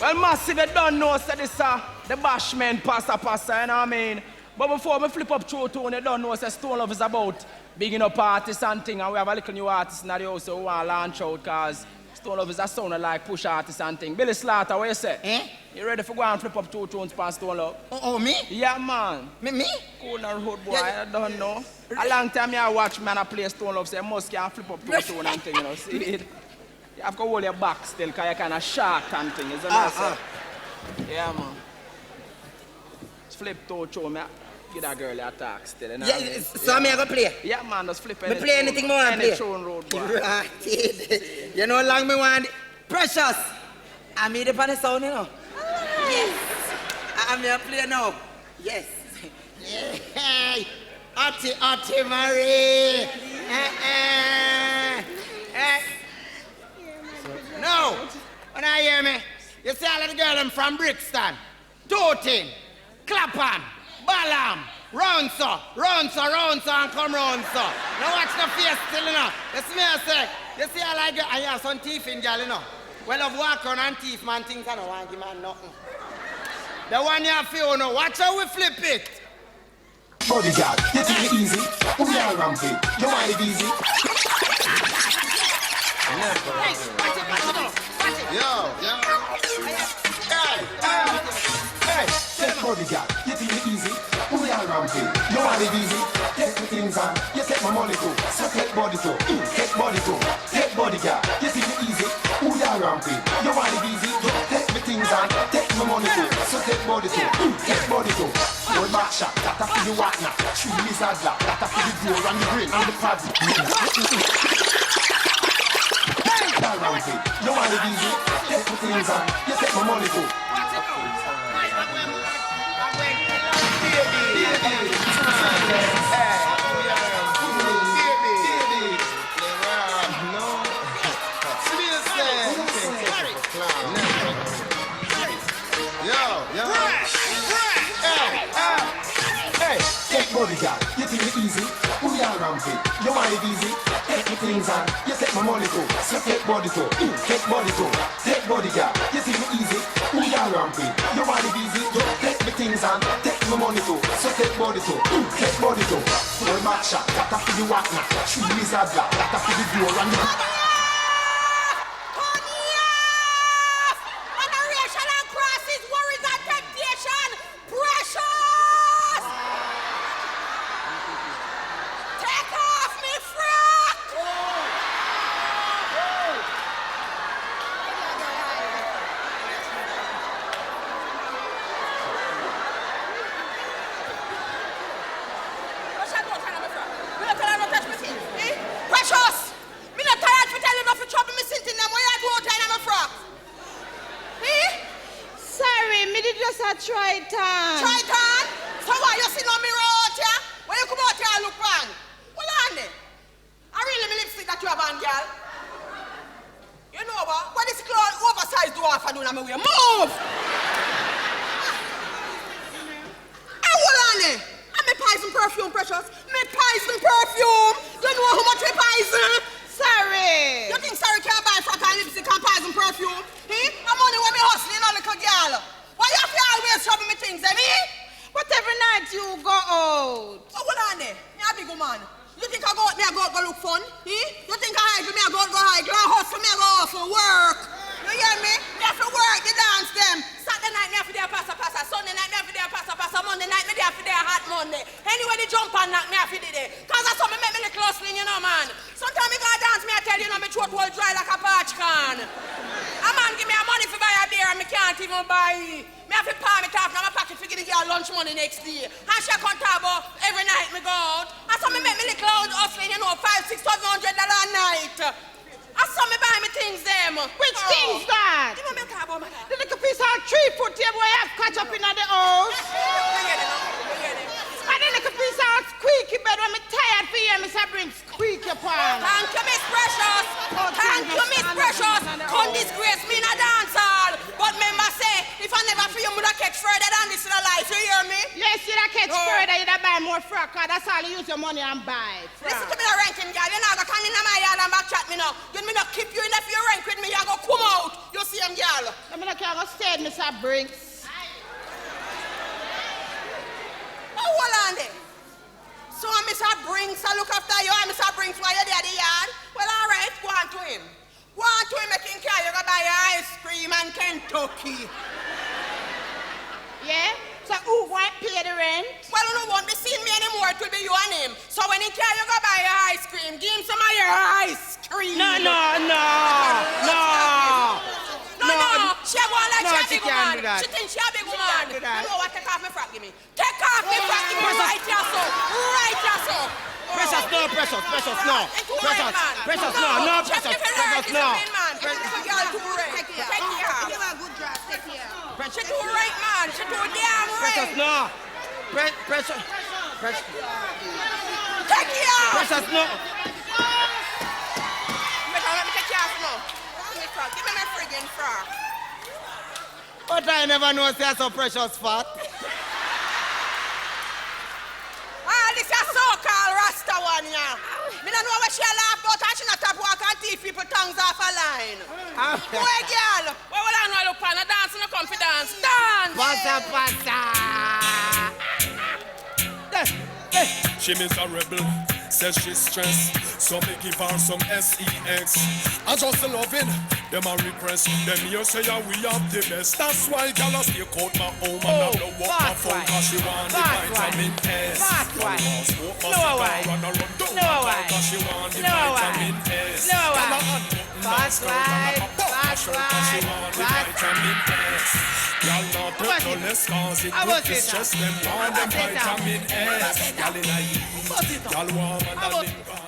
Well, massive, you don't know, so this the bashman Passa Passa, you know what I mean? But before we flip up through tune, you don't know, so Stone Love is about bigging up artists and thing, and we have a little new artist in the house, so we want to launch out, because Stone Love is a sound like push artists and thing. Billy Slaughter, what you say? Eh? You ready for go and flip up two tunes past Stone Love? Oh, me? Yeah, man. Me? Cool and road boy, Yeah. I don't know. A long time I watch man I play Stone Love, so you must can flip up two tune and thing, you know, see it? You have to hold your back still, because you kind of shark and thing, isn't it? Yeah, man. Just flip two tune, man. Give that girl a talk still, you know what I mean? So me I go play? Yeah, man, just flip Me play anything more and play? Any tune, road boy. Right. You know how long me want? Precious. I made it on the sound, you know. Yes. I'm here play now. Yes. Hey. Ati Marie. No. When I hear me, you see all of the girls from Brixton, Tooting, Clapham, Balham, round so, and come round so. Now watch the face still, you know. You see me, I say, you see all I get, I have some teeth in girl, you know. Well, I've walked around and teeth, man, things I don't want to give man nothing. The one you have to know, watch how we flip it. Bodyguard, you think it easy? We are rampy. You want it easy? Hey, watch it now. Watch it. Yo. Hey, take bodyguard, you think it easy? We are rampy. You want it easy? Take the things on. You take my money too. So take body too. Take body too. Take bodyguard, you think it easy? We are rampy. You want it easy? Take the things on. Take my money too. So take body too. Take body too. One back shot, that's for you what now. Three lizards lap, that's for the door and the brain and the pads. You want it easy? Take the things on. You take my money too. Bodyguard, you think it easy? We are rampy. You want it easy? Take the things on. You take my money too. So take body too. Take body too. Take bodyguard. You think it easy? We are rampy. You want it easy? Take the things on. Take my money too. So take body too. Take body too. One back shot. That's for you what now. Three lizards lap. That's for the door and the... Triton! So why you see no mirror out here? When you come out here and look wrong? Well, on it. I really me lipstick that you have on, girl. You know what? What is clothes oversized dwarf and doing on my way? Move! I will on it. And me poison perfume, Precious. Me poison perfume. You know how much me poison? Sorry. You think sorry can't buy frack and lipstick and poison perfume? I'm only when me hustling on little girl. Why you have to always trouble me things, eh, me? But every night you go out. Oh, hold on there. Me a big woman. You think I go out, me I go look fun? You think I hide, me I go hide. I hustle, me I go hustle, work. You hear me? Me have to work, the dance them. Saturday night, me have to do a Passa Passa. Sunday night, me have to do a Passa Passa. Monday night, me have to do a hot Monday. Anyway, the jump and knock, me have to do it. Cause that's how me make me little hustling, you know, man. Sometimes me go dance, me I tell you, know, me throat will dry like a parch can. A man give me a money for buy a beer and me can't even buy it. Me have to palm it off now my pocket to give the girl lunch money next day. And she come about every night me go out. And so me make me little out hustling, you know, $500-600 a night. And so me buy me things them. Which things that? You know me talk about my God. The little piece of 3 foot table I have catch up in the house. And the little piece of squeaky bed when me tired for you, me say bring squeaky upon. Thank you, Miss Precious. Thank you, Miss Precious. Come disgrace me in a dance hall. But remember say, if I never feel you, would have catch further than this in a life. You hear me? Yes, you'd have catch further, you'd have buy more frock. That's all you use your money and buy. Listen to me, the ranking girl. You're not going to come in my yard and back chat me now. You me not keep you in if you rank with me, you go come out. You see them, girl. I'm not going to stay, Mr. Brinks. Oh, hold on there. So, Mr. Brinks, I look after you, and Mr. Brinks, why you there at the yard? Well, all right, go on to him. Go on to him, making care you go buy ice cream and Kentucky. Yeah? So who won't pay the rent? Well, you won't be seeing me anymore, it will be you and him. So when he care you go buy your ice cream, give him some of your ice cream. No. She go on like No, she a she big can't woman. do that. She thinks she a big She woman. can't do that. You know what? Take off my frock, give me. Take off my frock, give me right here, so. Right here, so. Precious, no. Precious, no. Precious, no. Precious, no. Girl too right. Take care. Give her a good dress. Take care. She too right, man. She too damn Precious, right. no. Precious. Take care. Precious, no. Let me take care of you. Give me my friggin' frock. But I never know say so precious fat. This is so-called Rasta one, yeah. Me don't know what she laugh about and she not top walk and teeth people tongues off a line. Boy, girl, what will I know look on? A dance in a confidence. Dance! Passa. She miserable, says she's stressed. So me give her some sex. I just loving, them a request. Them here say we have the best. That's why y'all stay out my home and I don't walk my phone cause she want the vitamin S. Smoke my cigar and I run down my car cause she want the vitamin S. Fast cause she want the vitamin S. Y'all not take no less cause it would stress them want the vitamin S. Y'all in a heat, y'all warm and a live.